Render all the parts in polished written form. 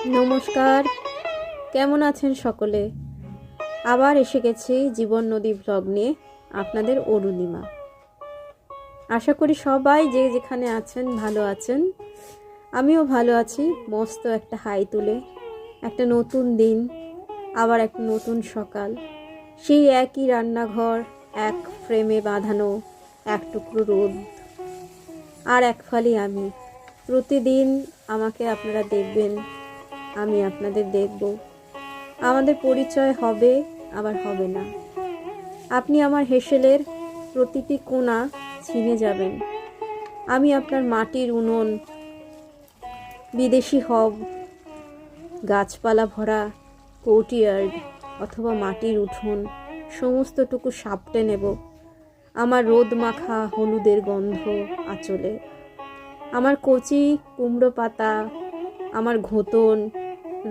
নমস্কার, কেমন আছেন সকলে? আবার এসে গেছি জীবন নদী ব্লগ নিয়ে, আপনাদের অরুণিমা। আশা করি সবাই যে যেখানে আছেন ভালো আছেন। আমিও ভালো আছি। মস্ত একটা হাই তুলে, একটা নতুন দিন, আবার একটা নতুন সকাল। সেই একই রান্নাঘর, এক ফ্রেমে বাঁধানো এক টুকরো রোদ, আর এক ফালি আমি। প্রতিদিন আমাকে আপনারা দেখবেন, আমি আপনাদের দেখব। আমাদের পরিচয় হবে, আবার হবে না। আপনি আমার হেসেলের প্রতিটি কোণা ছিনে যাবেন। আমি আপনার মাটির উনুন, বিদেশি হব, গাছপালা ভরা কোর্টইয়ার্ড অথবা মাটির উঠোন সমস্তটুকু সাপটে নেব আমার রোদ মাখা হলুদের গন্ধ আঁচলে। আমার কচি কুমড়ো পাতা, আমার ঘোতন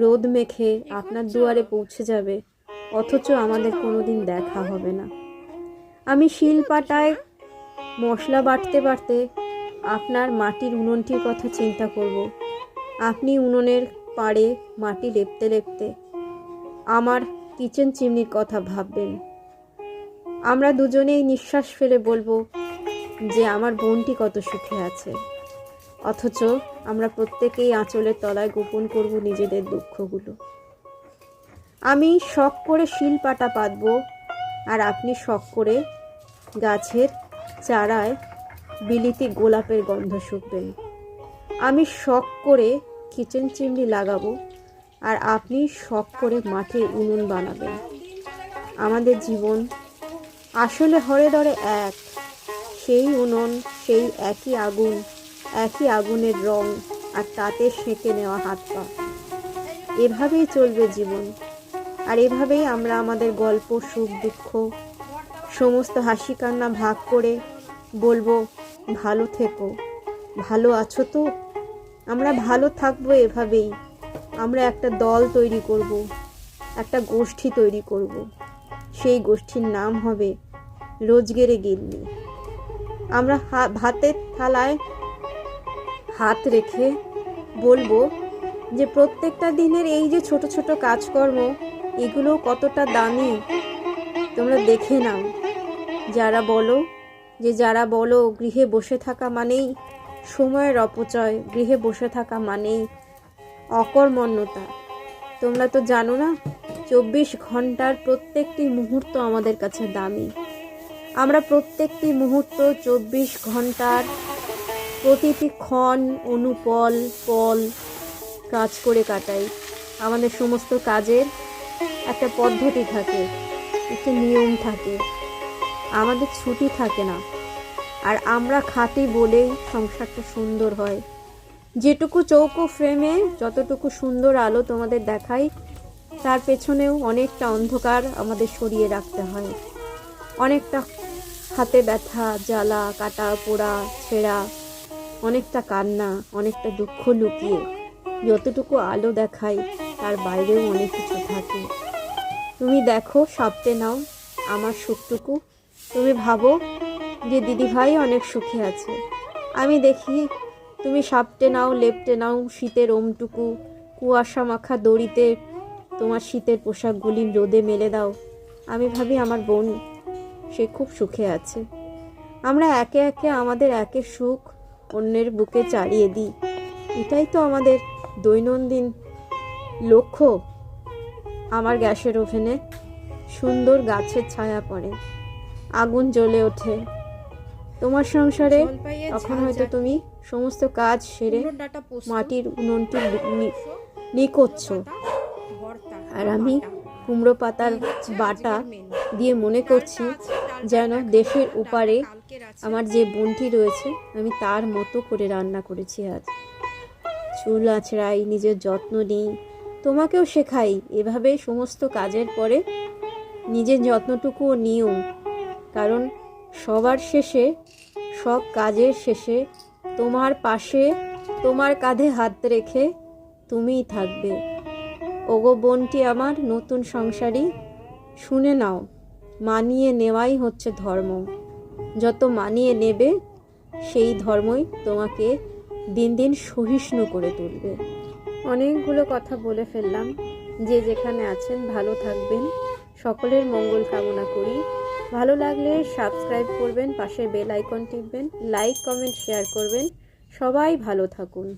রোদ মেখে আপনার দুয়ারে পৌঁছে যাবে, অথচ আমাদের কোনোদিন দেখা হবে না। আমি শিলপাটায় মশলা বাটতে বাটতে আপনার মাটির উনুনটির কথা চিন্তা করব। আপনি উনুনের পাড়ে মাটি লেপতে লেপতে আমার কিচেন চিমনির কথা ভাববেন। আমরা দুজনেই নিঃশ্বাস ফেলে বলবো যে আমার বোনটি কত সুখে আছে, অথচ আমরা প্রত্যেকেই আঁচলের তলায় গোপন করব নিজেদের দুঃখগুলো। আমি শখ করে শিলপাটা পাতব, আর আপনি শখ করে গাছের চারায় বিলিতি গোলাপের গন্ধ শুকবেন। আমি শখ করে কিচেন চিমনি লাগাবো, আর আপনি শখ করে মাটির উনুন বানাবেন। আমাদের জীবন আসলে হরে ধরে এক, সেই উনুন, সেই একই আগুন, একই আগুনের রং, আর তাতে সেঁকে নেওয়া হাত পা। এভাবেই চলবে জীবন, আর এভাবেই আমরা আমাদের গল্প, সুখ দুঃখ, সমস্ত হাসি কান্না ভাগ করে বলবো, ভালো থেকো, ভালো আছো তো? আমরা ভালো থাকবো এভাবেই। আমরা একটা দল তৈরি করব, একটা গোষ্ঠী তৈরি করব। সেই গোষ্ঠীর নাম হবে রোজগেরে গিন্নি। আমরা ভাতের থালায় হাত রেখে বলবো যে প্রত্যেকটা দিনের এই যে ছোট ছোট কাজকর্ম, এগুলো কতটা দামি তোমরা দেখে নাও। যারা বলো গৃহে বসে থাকা মানেই সময়ের অপচয়, গৃহে বসে থাকা মানেই অকর্মণ্যতা, তোমরা তো জানো না 24 ঘন্টার প্রত্যেকটি মুহূর্ত আমাদের কাছে দামি। আমরা প্রত্যেকটি মুহূর্ত 24 ঘন্টার প্রতিটি ক্ষণ, অনুপল পল কাজ করে কাটাই। আমাদের সমস্ত কাজের একটা পদ্ধতি থাকে, একটা নিয়ম থাকে, আমাদের ছুটি থাকে না। আর আমরা খাটি বলেই সংসারটা সুন্দর হয়। যেটুকু চৌকো ফ্রেমে যতটুকু সুন্দর আলো তোমাদের দেখাই, তার পেছনেও অনেকটা অন্ধকার আমাদের সরিয়ে রাখতে হয়। অনেকটা হাতে ব্যথা, জ্বালা, কাটা, পোড়া, ছেঁড়া, অনেকটা কান্না, অনেকটা দুঃখ লুকিয়ে যতটুকু আলো দেখাই, তার বাইরেও অনেক কিছু থাকে। তুমি দেখো, সাপটে নাও আমার সুখটুকু। তুমি ভাবো যে দিদিভাই অনেক সুখে আছে। আমি দেখি তুমি সাপটে নাও, লেপটে নাও শীতের ওমটুকু, কুয়াশা মাখা দড়িতে তোমার শীতের পোশাকগুলি রোদে মেলে দাও। আমি ভাবি আমার বোন, সে খুব সুখে আছে। আমরা একে একে আমাদের একের সুখ অন্যের বুকে চালিয়ে দিই। এটাই তো আমাদের দৈনন্দিন লক্ষ্য। আমার গ্যাসের ওভেনে সুন্দর গাছের ছায়া পড়ে, আগুন জ্বলে ওঠে। তোমার সংসারে তখন হয়তো তুমি সমস্ত কাজ সেরে মাটির উনুনটি নিকোচ্ছ, আর আমি কুমড়ো পাতার বাটা দিয়ে মনে করছি যেন দেশের উপারে আমার যে বোনটি রয়েছে, আমি তার মতো করে রান্না করেছি আজ। চুল আঁচড়াই, নিজের যত্ন নিই, তোমাকেও শেখাই এভাবে সমস্ত কাজের পরে নিজের যত্নটুকুও নিও। কারণ সবার শেষে, সব কাজের শেষে তোমার পাশে, তোমার কাঁধে হাত রেখে তুমিই থাকবে। ওগো বোনটি আমার, নতুন সংসারী, শুনে নাও, মানিয়ে নেওয়াই হচ্ছে ধর্ম। যত মানিয়ে নেবে, সেই ধর্মই তোমাকে দিন দিন সহিষ্ণু করে তুলবে। অনেকগুলো কথা বলে ফেললাম। যে যেখানে আছেন ভালো থাকবেন, সকলের মঙ্গল কামনা করি। ভালো লাগলে সাবস্ক্রাইব করবেন, পাশে বেল আইকন টিপবেন, লাইক কমেন্ট শেয়ার করবেন। সবাই ভালো থাকুন।